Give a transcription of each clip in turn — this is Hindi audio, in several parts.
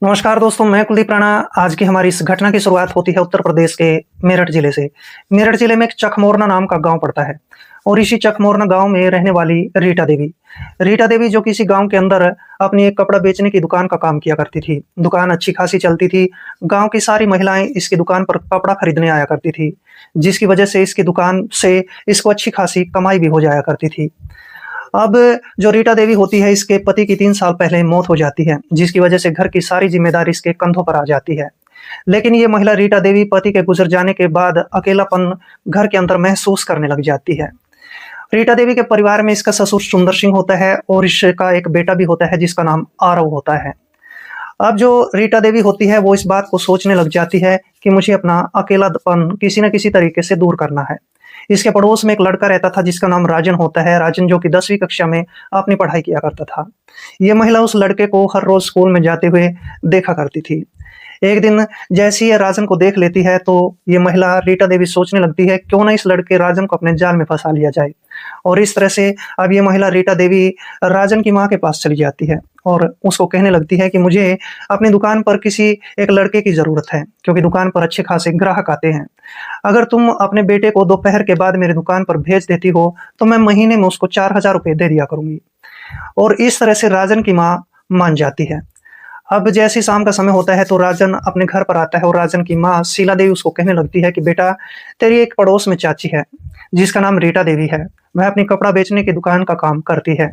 नमस्कार दोस्तों, मैं कुलदीप राणा। आज की हमारी इस घटना की शुरुआत होती है उत्तर प्रदेश के मेरठ जिले से। मेरठ जिले में एक चकमोरना नाम का गाँव पड़ता है और इसी चकमोरना गाँव में रहने वाली रीटा देवी। रीटा देवी जो किसी गाँव के अंदर अपनी एक कपड़ा बेचने की दुकान का काम किया करती थी। दुकान अच्छी खासी चलती थी। गाँव की सारी महिलाएँ इसकी दुकान पर कपड़ा खरीदने आया करती थी, जिसकी वजह से इसकी दुकान से इसको अच्छी खासी कमाई भी हो जाया करती थी। अब जो रीटा देवी होती है, इसके पति की 3 साल पहले मौत हो जाती है, जिसकी वजह से घर की सारी ज़िम्मेदारी इसके कंधों पर आ जाती है। लेकिन ये महिला रीटा देवी पति के गुज़र जाने के बाद अकेलापन घर के अंदर महसूस करने लग जाती है। रीटा देवी के परिवार में इसका ससुर सुंदर सिंह होता है और इसका एक बेटा भी होता है जिसका नाम आरव होता है। अब जो रीटा देवी होती है वो इस बात को सोचने लग जाती है कि मुझे अपना अकेलापन किसी न किसी तरीके से दूर करना है। इसके पड़ोस में एक लड़का रहता था जिसका नाम राजन होता है। राजन जो कि 10वीं कक्षा में अपनी पढ़ाई किया करता था। ये महिला उस लड़के को हर रोज़ स्कूल में जाते हुए देखा करती थी। एक दिन जैसे ही ये राजन को देख लेती है तो ये महिला रीटा देवी सोचने लगती है क्यों ना इस लड़के राजन को अपने जाल में फँसा लिया जाए। और इस तरह से अब ये महिला रीटा देवी राजन की माँ के पास चली जाती है और उसको कहने लगती है कि मुझे अपनी दुकान पर किसी एक लड़के की ज़रूरत है, क्योंकि दुकान पर अच्छे खासे ग्राहक आते हैं। अगर तुम अपने बेटे को दोपहर के बाद मेरी दुकान पर भेज देती हो तो मैं महीने में उसको 4000 रुपए दे दिया करूँगी। और इस तरह से राजन की माँ मान जाती है। अब जैसे ही शाम का समय होता है तो राजन अपने घर पर आता है और राजन की माँ शीला देवी उसको कहने लगती है कि बेटा, तेरी एक पड़ोस में चाची है जिसका नाम रीटा देवी है। वह अपनी कपड़ा बेचने की दुकान का काम करती है।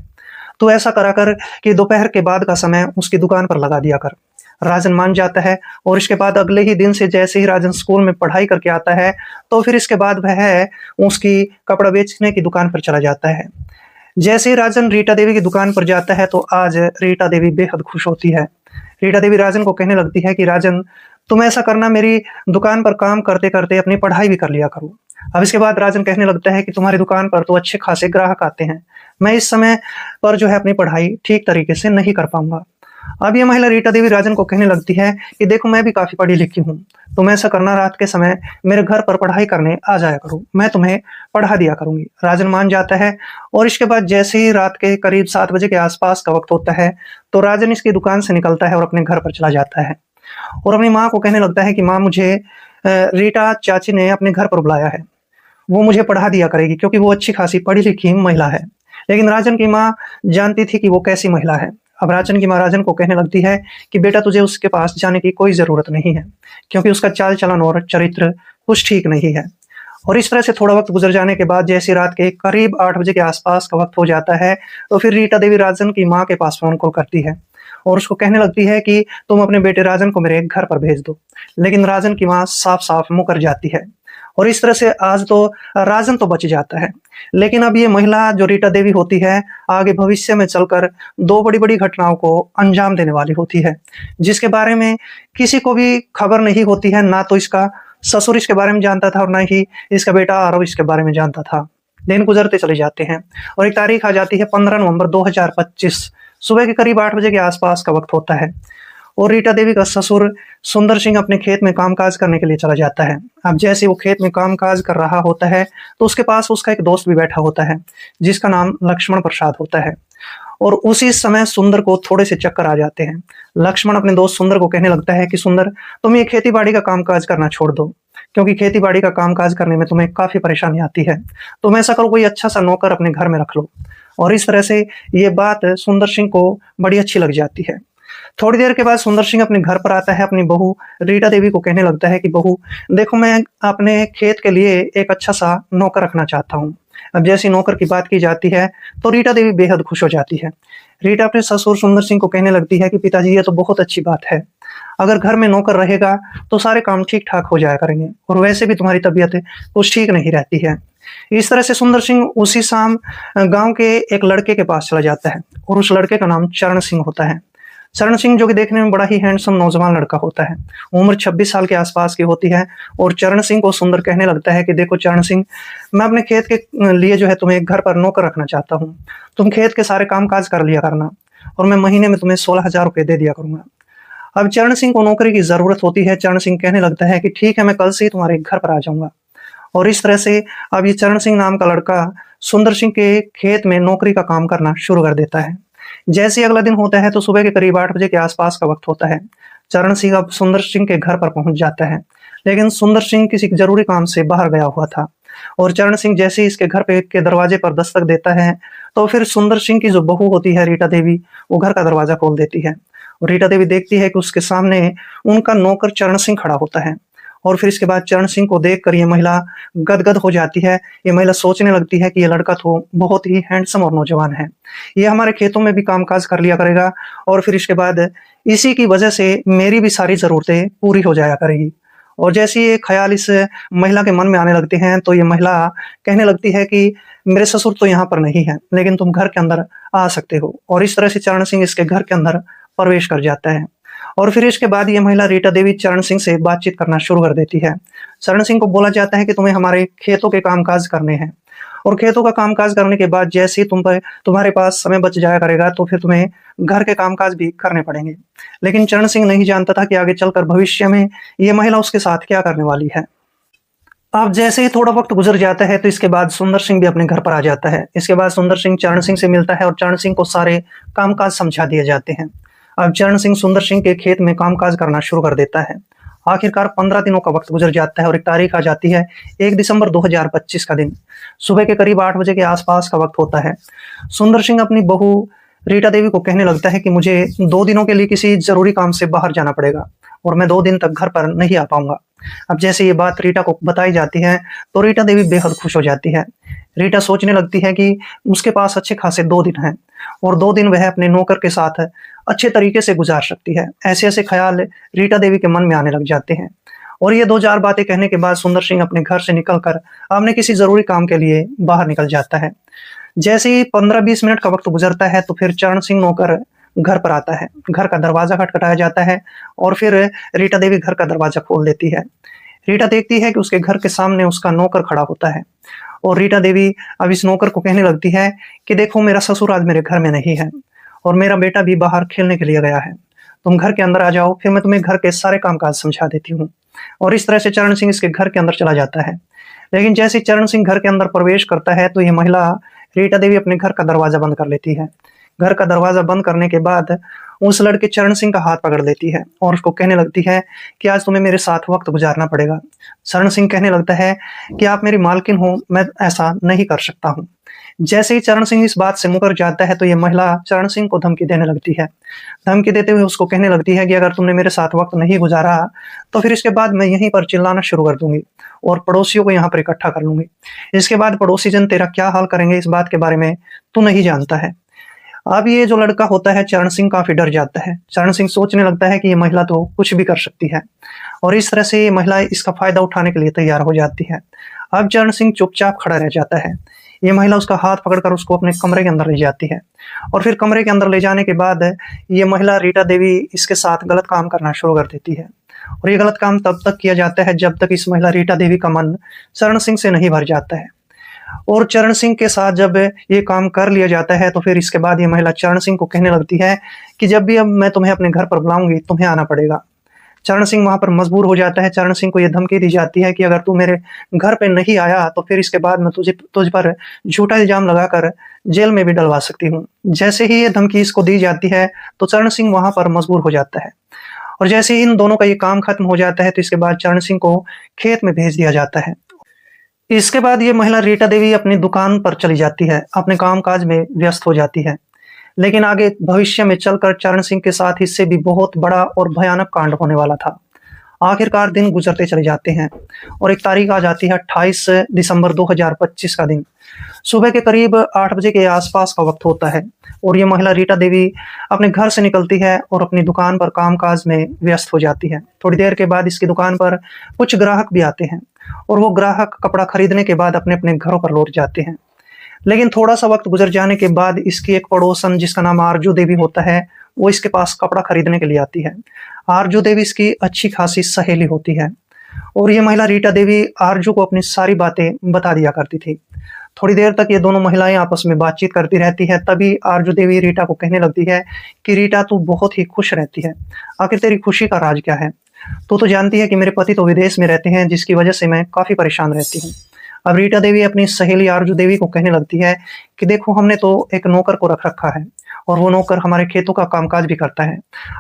तू ऐसा करा कर कि दोपहर के बाद का समय उसकी दुकान पर लगा दिया कर। राजन मान जाता है और इसके बाद अगले ही दिन से जैसे ही राजन स्कूल में पढ़ाई करके आता है तो फिर इसके बाद वह उसकी कपड़ा बेचने की दुकान पर चला जाता है। जैसे ही राजन रीटा देवी की दुकान पर जाता है तो आज रीटा देवी बेहद खुश होती है। रीटा देवी राजन को कहने लगती है कि राजन, तुम ऐसा करना, मेरी दुकान पर काम करते-करते अपनी पढ़ाई भी कर लिया करो। अब इसके बाद राजन कहने लगता है कि तुम्हारी दुकान पर तो अच्छे खासे ग्राहक आते हैं। मैं इस समय पर जो है अपनी पढ़ाई ठीक तरीके से नहीं कर पाऊँगा। अब ये महिला रीटा देवी राजन को कहने लगती है कि देखो, मैं भी काफ़ी पढ़ी लिखी हूँ। तुम ऐसा करना, रात के समय मेरे घर पर पढ़ाई करने आ जाया करो। मैं तुम्हें पढ़ा दिया करूँगी। राजन मान जाता है और इसके बाद जैसे ही रात के करीब 7 बजे के आस-पास का वक़्त होता है, तो राजन इसकी दुकान से निकलता है और अपने घर पर चला जाता है और अपनी माँ को कहने लगता है कि माँ, मुझे रीटा चाची ने अपने घर पर बुलाया है। वो मुझे पढ़ा दिया करेगी क्योंकि वो अच्छी खासी पढ़ी लिखी महिला है। लेकिन राजन की माँ जानती थी कि वो कैसी महिला है। अब राजन की माँ राजन को कहने लगती है कि बेटा, तुझे उसके पास जाने की कोई ज़रूरत नहीं है, क्योंकि उसका चाल-चलन और चरित्र कुछ ठीक नहीं है। और इस तरह से थोड़ा वक़्त गुज़र जाने के बाद जैसे रात के करीब 8 बजे के आस-पास का वक़्त हो जाता है, तो फिर रीटा देवी राजन की माँ के पास फ़ोन कॉल करती है और उसको कहने लगती है कि तुम अपने बेटे राजन को मेरे घर पर भेज दो। लेकिन राजन की माँ साफ-साफ मुकर जाती है और इस तरह से आज तो राजन तो बच जाता है। लेकिन अब ये महिला जो रीटा देवी होती है, आगे भविष्य में चलकर 2 बड़ी-बड़ी घटनाओं को अंजाम देने वाली होती है, जिसके बारे में किसी को भी खबर नहीं होती है। ना तो इसका ससुर इसके बारे में जानता था और ना ही इसका बेटा आरव इसके बारे में जानता था। दिन गुज़रते चले जाते हैं और एक तारीख आ जाती है 15 नवंबर 2025। सुबह के करीब 8 बजे के आस-पास का वक़्त होता है और रीटा देवी का ससुर सुंदर सिंह अपने खेत में कामकाज करने के लिए चला जाता है। अब जैसे वो खेत में कामकाज कर रहा होता है, तो उसके पास उसका एक दोस्त भी बैठा होता है, जिसका नाम लक्ष्मण प्रसाद होता है। और उसी समय सुंदर को थोड़े से चक्कर आ जाते हैं। लक्ष्मण अपने दोस्त सुंदर को कहने लगता है कि सुंदर, तुम ये खेती-बाड़ी का कामकाज करना छोड़ दो, क्योंकि खेती-बाड़ी का कामकाज करने में तुम्हें काफ़ी परेशानी आती है। तुम ऐसा करो, कोई अच्छा-सा नौकर अपने घर में रख लो। और इस तरह से ये बात सुंदर सिंह को बड़ी अच्छी लग जाती है। थोड़ी देर के बाद सुंदर सिंह अपने घर पर आता है। अपनी बहू रीटा देवी को कहने लगता है कि बहू, देखो, मैं अपने खेत के लिए एक अच्छा-सा नौकर रखना चाहता हूँ। अब जैसे नौकर की बात की जाती है तो रीटा देवी बेहद खुश हो जाती है। रीटा अपने ससुर सुंदर सिंह को कहने लगती है कि पिताजी, ये तो बहुत अच्छी बात है। अगर घर में नौकर रहेगा तो सारे काम ठीक-ठाक हो जाया करेंगे और वैसे भी तुम्हारी तबीयत कुछ ठीक नहीं रहती है। इस तरह से सुंदर सिंह उसी शाम गाँव के एक लड़के के पास चला जाता है और उस लड़के का नाम चरण सिंह होता है। चरण सिंह जो कि देखने में बड़ा ही हैंडसम नौजवान लड़का होता है। उम्र 26 साल के आसपास की होती है और चरण सिंह को सुंदर कहने लगता है कि देखो चरण सिंह, मैं अपने खेत के लिए जो है तुम्हें एक घर पर नौकर रखना चाहता हूँ। तुम खेत के सारे काम-काज कर लिया करना और मैं महीने में तुम्हें 16,000 रुपए दे दिया करूँगा। अब चरण सिंह को नौकरी की ज़रूरत होती है। चरण सिंह कहने लगता है कि ठीक है, मैं कल से ही तुम्हारे घर पर आ जाऊँगा। और इस तरह से अब ये चरण सिंह नाम का लड़का सुंदर सिंह के खेत में नौकरी का काम करना शुरू कर देता है। जैसे ही अगला दिन होता है तो सुबह के करीब 8 बजे के आसपास का वक्त होता है। चरण सिंह अब सुंदर सिंह के घर पर पहुंच जाता है, लेकिन सुंदर सिंह किसी जरूरी काम से बाहर गया हुआ था। और चरण सिंह जैसे ही इसके घर पे के दरवाजे पर दस्तक देता है, तो फिर सुंदर सिंह की जो बहू होती है रीटा देवी, वो घर का दरवाजा खोल देती है। और रीटा देवी देखती है कि उसके सामने उनका नौकर चरण सिंह खड़ा होता है। और फिर इसके बाद चरण सिंह को देखकर ये महिला गदगद हो जाती है। ये महिला सोचने लगती है कि ये लड़का तो बहुत ही हैंडसम और नौजवान है, ये हमारे खेतों में भी कामकाज कर लिया करेगा, और फिर इसके बाद इसी की वजह से मेरी भी सारी जरूरतें पूरी हो जाया करेगी। और जैसे ये ख्याल इस महिला के मन में आने लगते हैं, तो ये महिला कहने लगती है कि मेरे ससुर तो यहाँ पर नहीं है, लेकिन तुम घर के अंदर आ सकते हो। और इस तरह से चरण सिंह इसके घर के अंदर प्रवेश कर जाता है। और फिर इसके बाद ये महिला रीटा देवी चरण सिंह से बातचीत करना शुरू कर देती है। चरण सिंह को बोला जाता है कि तुम्हें हमारे खेतों के कामकाज करने हैं, और खेतों का कामकाज करने के बाद जैसे ही तुम्हारे पास समय बच जाया करेगा, तो फिर तुम्हें घर के कामकाज भी करने पड़ेंगे। लेकिन चरण सिंह नहीं जानता था कि आगे चलकर भविष्य में ये महिला उसके साथ क्या करने वाली है। अब जैसे ही थोड़ा वक्त गुजर जाता है, तो इसके बाद सुंदर सिंह भी अपने घर पर आ जाता है। इसके बाद सुंदर सिंह चरण सिंह से मिलता है और चरण सिंह को सारे कामकाज समझा दिए जाते हैं। अब चरण सिंह सुंदर सिंह के खेत में कामकाज करना शुरू कर देता है। आखिरकार 15 दिनों का वक्त गुजर जाता है और एक तारीख आ जाती है, 1 दिसंबर 2025 का दिन। सुबह के करीब 8 बजे के आसपास का वक्त होता है। सुंदर सिंह अपनी बहू रीटा देवी को कहने लगता है कि मुझे 2 दिनों के लिए किसी जरूरी काम से बाहर जाना पड़ेगा, और मैं 2 दिन तक घर पर नहीं आ पाऊंगा। अब जैसे ये बात रीटा को बताई जाती है, तो रीटा देवी बेहद खुश हो जाती है। रीटा सोचने लगती है कि उसके पास अच्छे खासे 2 दिन हैं, और 2 दिन वह अपने नौकर के साथ अच्छे तरीके से गुजार सकती है। ऐसे ऐसे ख्याल रीटा देवी के मन में आने लग जाते हैं। और ये 2-4 बातें कहने के बाद सुंदर सिंह अपने घर से निकलकर अपने किसी जरूरी काम के लिए बाहर निकल जाता है। जैसे ही 15-20 मिनट का वक्त गुजरता है, तो फिर चरण सिंह नौकर घर पर आता है। घर का दरवाजा खटखटाया जाता है, और फिर रीटा देवी घर का दरवाजा खोल देती है। रीटा देखती है कि उसके घर के सामने उसका नौकर खड़ा होता है, और रीटा देवी अब इस नौकर को कहने लगती है कि देखो, मेरा ससुर आज मेरे घर में नहीं है, और मेरा बेटा भी बाहर खेलने के लिए गया है। तुम घर के अंदर आ जाओ, फिर मैं तुम्हें घर के सारे कामकाज समझा देती हूँ। और इस तरह से चरण सिंह इसके घर के अंदर चला जाता है। लेकिन जैसे चरण सिंह घर के अंदर प्रवेश करता है, तो यह महिला रीटा देवी अपने घर का दरवाजा बंद कर लेती है। घर का दरवाजा बंद करने के बाद उस लड़के चरण सिंह का हाथ पकड़ लेती है, और उसको कहने लगती है कि आज तुम्हें मेरे साथ वक्त गुजारना पड़ेगा। चरण सिंह कहने लगता है कि आप मेरी मालकिन हो, मैं ऐसा नहीं कर सकता हूँ। जैसे ही चरण सिंह इस बात से मुकर जाता है, तो ये महिला चरण सिंह को धमकी देने लगती है। धमकी देते हुए उसको कहने लगती है कि अगर तुमने मेरे साथ वक्त नहीं गुजारा, तो फिर इसके बाद मैं यहीं पर चिल्लाना शुरू कर दूंगी, और पड़ोसियों को यहाँ पर इकट्ठा कर लूंगी। इसके बाद पड़ोसी जन तेरा क्या हाल करेंगे, इस बात के बारे में तू नहीं जानता है। अब ये जो लड़का होता है चरण सिंह काफी डर जाता है। चरण सिंह सोचने लगता है कि ये महिला तो कुछ भी कर सकती है, और इस तरह से ये महिला इसका फायदा उठाने के लिए तैयार हो जाती है। अब चरण सिंह चुपचाप खड़ा रह जाता है। ये महिला उसका हाथ पकड़कर उसको अपने कमरे के अंदर ले जाती है, और फिर कमरे के अंदर ले जाने के बाद ये महिला रीटा देवी इसके साथ गलत काम करना शुरू कर देती है। और ये गलत काम तब तक किया जाता है जब तक इस महिला रीटा देवी का मन चरण सिंह से नहीं भर जाता है। और चरण सिंह के साथ जब ये काम कर लिया जाता है, तो फिर इसके बाद ये महिला चरण सिंह को कहने लगती है कि जब भी अब मैं तुम्हें अपने घर पर बुलाऊंगी, तुम्हें आना पड़ेगा। चरण सिंह वहां पर मजबूर हो जाता है। चरण सिंह को यह धमकी दी जाती है कि अगर तू मेरे घर पे नहीं आया, तो फिर इसके बाद मैं तुझ पर झूठा इल्जाम लगाकर जेल में भी डलवा सकती हूँ। जैसे ही ये धमकी इसको दी जाती है, तो चरण सिंह वहां पर मजबूर हो जाता है। और जैसे ही इन दोनों का ये काम खत्म हो जाता है, तो इसके बाद चरण सिंह को खेत में भेज दिया जाता है। इसके बाद ये महिला रीटा देवी अपनी दुकान पर चली जाती है, अपने कामकाज में व्यस्त हो जाती है। लेकिन आगे भविष्य में चलकर चरण सिंह के साथ इससे भी बहुत बड़ा और भयानक कांड होने वाला था। आखिरकार दिन गुजरते चले जाते हैं, और एक तारीख आ जाती है 28 दिसंबर 2025 का दिन। सुबह के करीब 8 बजे के आसपास का वक्त होता है, और ये महिला रीटा देवी अपने घर से निकलती है और अपनी दुकान पर कामकाज में व्यस्त हो जाती है। थोड़ी देर के बाद इसकी दुकान पर कुछ ग्राहक भी आते हैं, और वो ग्राहक कपड़ा खरीदने के बाद अपने अपने घरों पर लौट जाते हैं। लेकिन थोड़ा सा वक्त गुजर जाने के बाद इसकी एक पड़ोसन जिसका नाम आरजू देवी होता है, वो इसके पास कपड़ा खरीदने के लिए आती है। आरजू देवी इसकी अच्छी खासी सहेली होती है, और ये महिला रीटा देवी आरजू को अपनी सारी बातें बता दिया करती थी। थोड़ी देर तक ये दोनों महिलाएं आपस में बातचीत करती रहती है। तभी आरजू देवी रीटा को कहने लगती है कि रीटा, तू बहुत ही खुश रहती है, आखिर तेरी खुशी का राज क्या है? तू तो जानती है कि मेरे पति तो विदेश में रहते हैं, जिसकी वजह से मैं काफी परेशान रहती हूँ। अब रीटा देवी अपनी सहेली आरजू देवी को कहने लगती है कि देखो, हमने तो एक नौकर को रख रखा है, और वो नौकर हमारे खेतों का कामकाज भी करता है,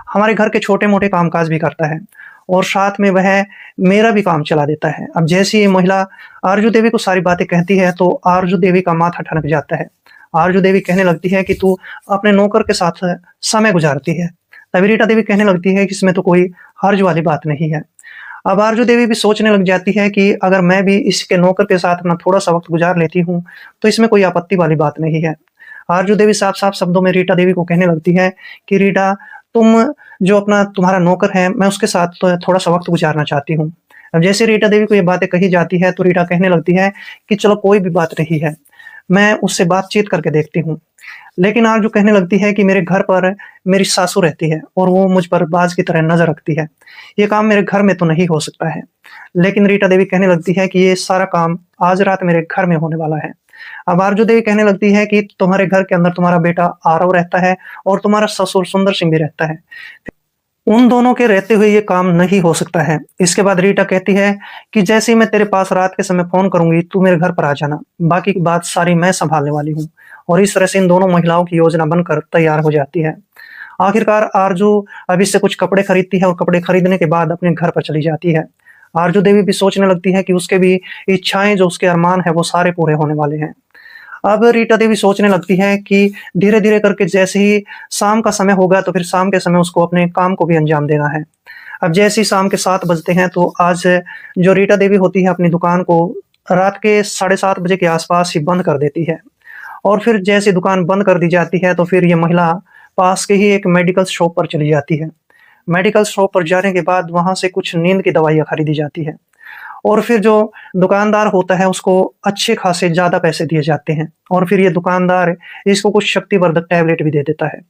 हमारे घर के छोटे-मोटे कामकाज भी करता है और साथ में वह मेरा भी काम चला देता है। अब जैसे ये महिला आरजू देवी को सारी बातें कहती है तो आरजू देवी का माथा ठनक जाता है। आरजू देवी कहने लगती है कि तू अपने नौकर के साथ समय गुजारती है। तभी रीटा देवी कहने लगती है कि इसमें तो कोई हर्ज वाली बात नहीं है। अब आरजू देवी भी सोचने लग जाती है कि अगर मैं भी इसके नौकर के साथ अपना थोड़ा-सा वक़्त गुज़ार लेती हूँ, तो इसमें कोई आपत्ति वाली बात नहीं है। आरजू देवी साफ-साफ शब्दों में रीटा देवी को कहने लगती है कि रीटा, तुम जो तुम्हारा नौकर है, मैं उसके साथ तो थोड़ा-सा वक़्त गुज़ारना चाहती हूँ। अब जैसे रीटा देवी को ये बातें कही जाती है, तो रीटा कहने लगती है कि चलो कोई भी बात नहीं है, मैं उससे बातचीत करके देखती हूँ। लेकिन आरजू कहने लगती है कि मेरे घर पर मेरी सासू रहती है और वो मुझ पर बाज की तरह नज़र रखती है। ये काम मेरे घर में तो नहीं हो सकता है। लेकिन रीटा देवी कहने लगती है कि ये सारा काम आज रात मेरे घर में होने वाला है। अब आरजू देवी कहने लगती है कि तुम्हारे घर के अंदर तुम्हारा बेटा आरव रहता है और तुम्हारा ससुर सुंदर सिंह भी रहता है। उन दोनों के रहते हुए ये काम नहीं हो सकता है। इसके बाद रीटा कहती है कि जैसे ही मैं तेरे पास रात के समय फ़ोन करूँगी, तू मेरे घर पर आ जाना। बाकी की बात सारी मैं सँभालने वाली हूँ। और इस तरह से इन दोनों महिलाओं की योजना बनकर तैयार हो जाती है। आखिरकार आरजू अब इससे कुछ कपड़े खरीदती है और कपड़े खरीदने के बाद अपने घर पर चली जाती है। आरजू देवी भी सोचने लगती है कि उसके भी इच्छाएँ, जो उसके अरमान हैं, वो सारे पूरे होने वाले हैं। अब रीटा देवी सोचने लगती है कि धीरे-धीरे करके जैसे ही शाम का समय होगा, तो फिर शाम के समय उसको अपने काम को भी अंजाम देना है। अब जैसे ही शाम के 7 बजते हैं, तो आज जो रीटा देवी होती है, अपनी दुकान को रात के 7:30 बजे के आस-पास ही बंद कर देती है। और फिर जैसे दुकान बंद कर दी जाती है, तो फिर ये महिला पास के ही एक मेडिकल शॉप पर चली जाती है। मेडिकल शॉप पर जाने के बाद वहाँ से कुछ नींद की दवाइयाँ खरीदी जाती है और फिर जो दुकानदार होता है, उसको अच्छे खासे ज़्यादा पैसे दिए जाते हैं और फिर ये दुकानदार इसको कुछ शक्तिवर्धक टैबलेट भी दे देता है।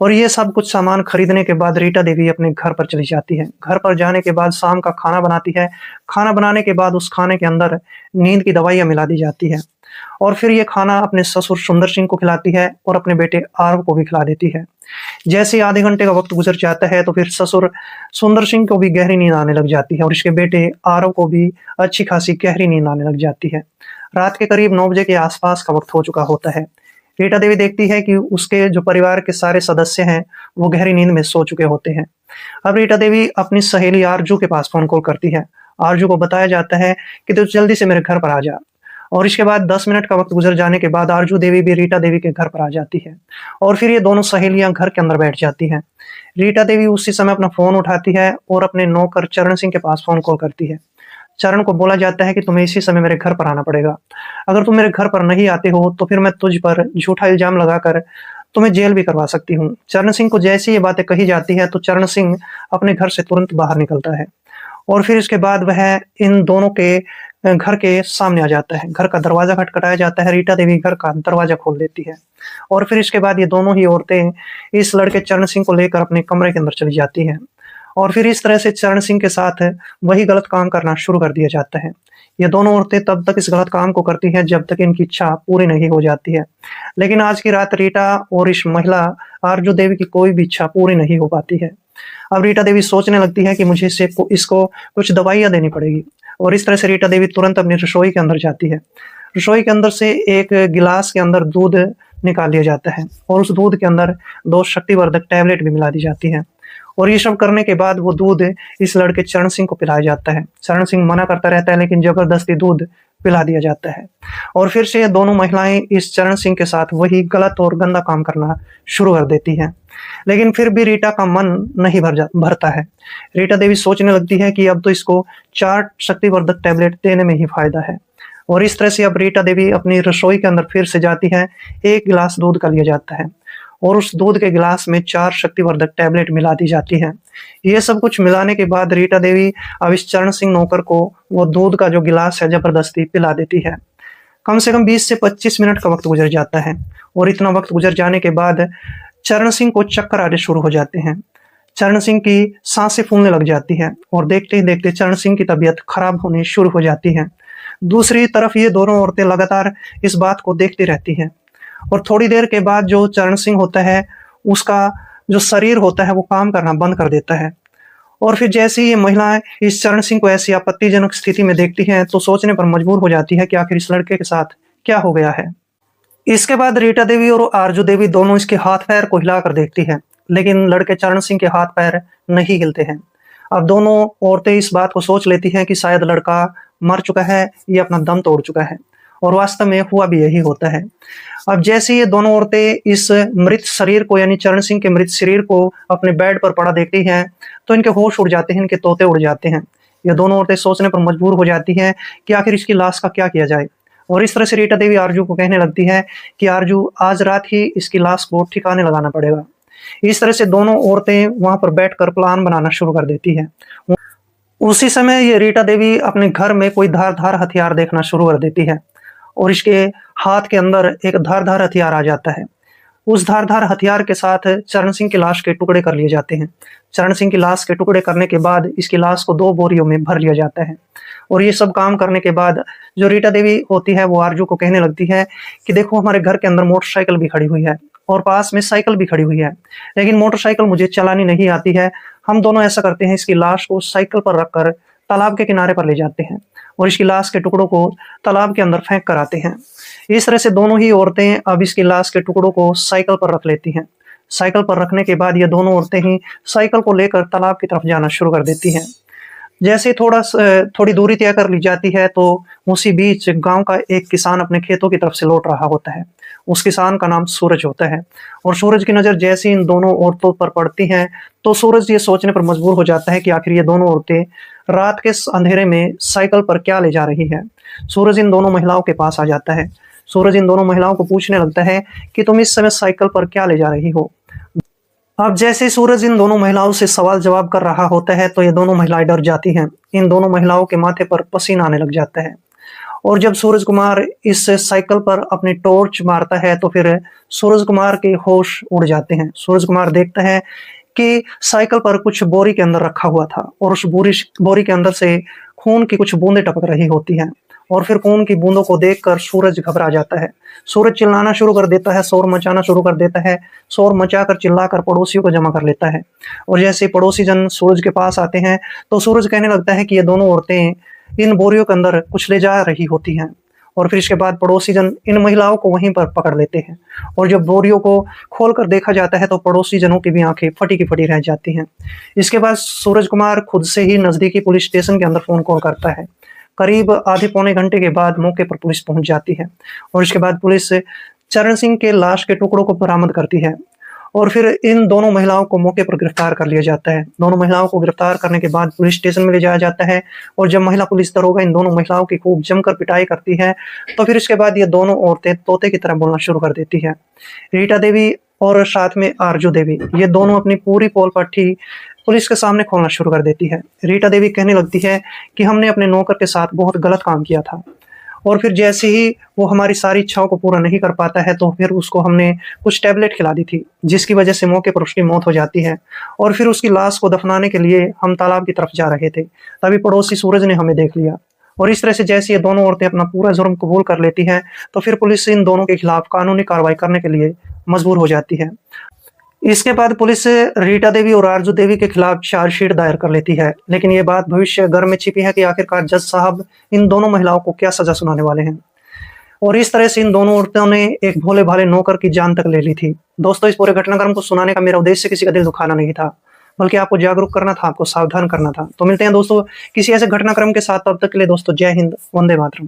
और ये सब कुछ सामान खरीदने के बाद रीटा देवी अपने घर पर चली जाती है। घर पर जाने के बाद शाम का खाना बनाती है। खाना बनाने के बाद उस खाने के अंदर नींद की दवाइयाँ मिला दी जाती है और फिर ये खाना अपने ससुर सुंदर सिंह को खिलाती है और अपने बेटे आरव को भी खिला देती है। जैसे ही आधे घंटे का वक़्त गुज़र जाता है, तो फिर ससुर सुंदर सिंह को भी गहरी नींद आने लग जाती है और इसके बेटे आरव को भी अच्छी खासी गहरी नींद आने लग जाती है। रात के करीब 9 बजे के आस-पास का वक़्त हो चुका होता है। रीटा देवी देखती है कि उसके जो परिवार के सारे सदस्य हैं, वो गहरी नींद में सो चुके होते हैं। अब रीटा देवी अपनी सहेली आरजू के पास फ़ोन कॉल करती है। आरजू को बताया जाता है कि तू जल्दी से मेरे घर पर आ जा। और इसके बाद 10 मिनट का वक़्त गुज़र जाने के बाद आरजू देवी भी रीटा देवी के घर पर आ जाती है और फिर ये दोनों सहेलियाँ घर के अंदर बैठ जाती हैं। रीटा देवी उसी समय अपना फ़ोन उठाती है और अपने नौकर चरण सिंह के पास फ़ोन कॉल करती है। चरण को बोला जाता है कि तुम्हें इसी समय मेरे घर पर आना पड़ेगा। अगर तुम मेरे घर पर नहीं आते हो, तो फिर मैं तुझ पर झूठा इल्ज़ाम लगाकर तुम्हें जेल भी करवा सकती हूँ। चरण सिंह को जैसे ये बातें कही जाती हैं, तो चरण सिंह अपने घर से तुरंत बाहर निकलता है और फिर इसके बाद वह इन दोनों के घर के सामने आ जाता है। घर का दरवाज़ा खटखटाया जाता है। रीटा देवी घर का दरवाज़ा खोल देती है और फिर इसके बाद ये दोनों ही औरतें इस लड़के चरण सिंह को लेकर अपने कमरे के अंदर चली जाती हैं और फिर इस तरह से चरण सिंह के साथ वही गलत काम करना शुरू कर दिया जाता है। ये दोनों औरतें तब तक इस गलत काम को करती हैं जब तक इनकी इच्छा पूरी नहीं हो जाती है। लेकिन आज की रात रीटा और इस महिला आरजू देवी की कोई भी इच्छा पूरी नहीं हो पाती है। अब रीटा देवी सोचने लगती है कि मुझे इसको कुछ दवाइयाँ देनी पड़ेगी और इस तरह से रीटा देवी तुरंत अपनी रसोई के अंदर जाती है। रसोई के अंदर से एक गिलास के अंदर दूध निकाल लिया जाता है और उस दूध के अंदर 2 शक्तिवर्धक टैबलेट भी मिला दी जाती है और ये सब करने के बाद वो दूध इस लड़के चरण सिंह को पिलाया जाता है। चरण सिंह मना करता रहता है, लेकिन जबरदस्ती दूध पिला दिया जाता है और फिर से ये दोनों महिलाएं इस चरण सिंह के साथ वही गलत और गंदा काम करना शुरू कर देती हैं। लेकिन फिर भी रीटा का मन नहीं भरता है। रीटा देवी सोचने लगती है कि अब तो इसको 4 शक्तिवर्धक टैबलेट देने में ही फायदा है और इस तरह से अब रीटा देवी अपनी रसोई के अंदर फिर से जाती है। 1 गिलास दूध का लिया जाता है और उस दूध के गिलास में 4 शक्तिवर्धक टैबलेट मिला दी जाती है। ये सब कुछ मिलाने के बाद रीटा देवी अब इस चरण सिंह नौकर को वो दूध का जो गिलास है जबरदस्ती पिला देती है। कम से कम 20 से 25 मिनट का वक्त गुजर जाता है और इतना वक्त गुजर जाने के बाद चरण सिंह को चक्कर आने शुरू हो जाते हैं। चरण सिंह की सांसें फूलने लग जाती हैं और देखते ही देखते चरण सिंह की तबीयत खराब होनी शुरू हो जाती है। दूसरी तरफ ये दोनों औरतें लगातार इस बात को देखती रहती हैं और थोड़ी देर के बाद जो चरण सिंह होता है, उसका जो शरीर होता है वो काम करना बंद कर देता है और फिर जैसे ही ये महिलाएं इस चरण सिंह को ऐसी आपत्तिजनक स्थिति में देखती हैं, तो सोचने पर मजबूर हो जाती है कि आखिर इस लड़के के साथ क्या हो गया है। इसके बाद रीटा देवी और आरजू देवी दोनों इसके हाथ पैर को हिलाकर देखती है, लेकिन लड़के चरण सिंह के हाथ पैर नहीं हिलते हैं। अब दोनों औरतें इस बात को सोच लेती हैं कि शायद लड़का मर चुका है या अपना दम तोड़ चुका है, और वास्तव में हुआ भी यही होता है। अब जैसे ये दोनों औरतें इस मृत शरीर को यानी चरण सिंह के मृत शरीर को अपने बेड पर पड़ा देखती हैं, तो इनके होश उड़ जाते हैं, इनके तोते उड़ जाते हैं। ये दोनों औरतें सोचने पर मजबूर हो जाती हैं कि आखिर इसकी लाश का क्या किया जाए, और इस तरह से रीटा देवी आरजू को कहने लगती है कि आरजू आज रात ही इसकी लाश को ठिकाने लगाना पड़ेगा। इस तरह से दोनों औरतें वहां पर बैठकर प्लान बनाना शुरू कर देती है। उसी समय ये रीटा देवी अपने घर में कोई धारदार हथियार देखना शुरू कर देती है, और इसके हाथ के अंदर एक धारदार हथियार आ जाता है। उस धारदार हथियार के साथ चरण सिंह की लाश के टुकड़े कर लिए जाते हैं। चरण सिंह की लाश के टुकड़े करने के बाद इसकी लाश को 2 बोरियों में भर लिया जाता है, और ये सब काम करने के बाद जो रीटा देवी होती है वो आरजू को कहने लगती है कि देखो, हमारे घर के अंदर मोटरसाइकिल भी खड़ी हुई है और पास में साइकिल भी खड़ी हुई है, लेकिन मोटरसाइकिल मुझे चलानी नहीं आती है। हम दोनों ऐसा करते हैं, इसकी लाश को साइकिल पर रखकर तालाब के किनारे पर ले जाते हैं और इसकी लाश के टुकड़ों को तालाब के अंदर फेंक कर आते हैं। इस तरह से दोनों ही औरतें अब इसकी लाश के टुकड़ों को साइकिल पर रख लेती हैं। साइकिल पर रखने के बाद ये दोनों औरतें ही साइकिल को लेकर तालाब की तरफ जाना शुरू कर देती हैं। जैसे थोड़ी दूरी तय कर ली जाती है, तो उसी बीच गांव का एक किसान अपने खेतों की तरफ से लौट रहा होता है। उस किसान का नाम सूरज होता है, और सूरज की नज़र जैसे इन दोनों औरतों पर पड़ती है, तो सूरज ये सोचने पर मजबूर हो जाता है कि आखिर ये दोनों औरतें रात के अंधेरे में साइकिल पर क्या ले जा रही है। सूरज इन दोनों महिलाओं के पास आ जाता है। सूरज इन दोनों महिलाओं को पूछने लगता है कि तुम इस समय साइकिल पर क्या ले जा रही हो। अब जैसे सूरज इन दोनों महिलाओं से सवाल जवाब कर रहा होता है, तो ये दोनों महिलाएं डर जाती हैं। इन दोनों महिलाओं के माथे पर पसीना आने लग जाता है, और जब सूरज कुमार इस साइकिल पर अपनी टॉर्च मारता है, तो फिर सूरज कुमार के होश उड़ जाते हैं। सूरज कुमार देखता है कि साइकिल पर कुछ बोरी के अंदर रखा हुआ था, और उस बोरी के अंदर से खून की कुछ बूंदें टपक रही होती हैं, और फिर खून की बूंदों को देखकर सूरज घबरा जाता है। सूरज चिल्लाना शुरू कर देता है, शोर मचाना शुरू कर देता है। शोर मचाकर चिल्लाकर पड़ोसियों को जमा कर लेता है, और जैसे पड़ोसी जन सूरज के पास आते हैं, तो सूरज कहने लगता है कि ये दोनों औरतें इन बोरियों के अंदर कुछ ले जा रही होती हैं। और फिर इसके बाद पड़ोसी जन इन महिलाओं को वहीं पर पकड़ लेते हैं, और जब बोरियों को खोलकर देखा जाता है, तो पड़ोसी जनों की भी आंखें फटी की फटी रह जाती हैं। इसके बाद सूरज कुमार खुद से ही नजदीकी पुलिस स्टेशन के अंदर फोन कॉल करता है। करीब आधे पौने घंटे के बाद मौके पर पुलिस पहुंच जाती है, और इसके बाद पुलिस चरण सिंह के लाश के टुकड़ों को बरामद करती है, और फिर इन दोनों महिलाओं को मौके पर गिरफ्तार कर लिया जाता है। दोनों महिलाओं को गिरफ्तार करने के बाद पुलिस स्टेशन में ले जाया जाता है, और जब महिला पुलिस दरोगा इन दोनों महिलाओं की खूब जमकर पिटाई करती है, तो फिर इसके बाद ये दोनों औरतें तोते की तरह बोलना शुरू कर देती है। रीटा देवी और साथ में आरजू देवी, ये दोनों अपनी पूरी पोल पट्टी पुलिस के सामने खोलना शुरू कर देती है। रीटा देवी कहने लगती है कि हमने अपने नौकर के साथ बहुत गलत काम किया था, और फिर जैसे ही वो हमारी सारी इच्छाओं को पूरा नहीं कर पाता है, तो फिर उसको हमने कुछ टैबलेट खिला दी थी, जिसकी वजह से मौके पर उसकी मौत हो जाती है। और फिर उसकी लाश को दफनाने के लिए हम तालाब की तरफ जा रहे थे, तभी पड़ोसी सूरज ने हमें देख लिया। और इस तरह से जैसे ये दोनों औरतें अपना पूरा जुर्म कबूल कर लेती हैं, तो फिर पुलिस इन दोनों के खिलाफ कानूनी कार्रवाई करने के लिए मजबूर हो जाती है। इसके बाद पुलिस रीटा देवी और आरजू देवी के खिलाफ चार्जशीट दायर कर लेती है, लेकिन ये बात भविष्य घर में छिपी है कि आखिरकार जज साहब इन दोनों महिलाओं को क्या सजा सुनाने वाले हैं। और इस तरह से इन दोनों औरतों ने एक भोले भाले नौकर की जान तक ले ली थी। दोस्तों, इस पूरे घटनाक्रम को सुनाने का मेरा उद्देश्य किसी का दिल दुखाना नहीं था, बल्कि आपको जागरूक करना था, आपको सावधान करना था। तो मिलते हैं दोस्तों किसी ऐसे घटनाक्रम के साथ, तब तक के लिए दोस्तों जय हिंद, वंदे मातरम।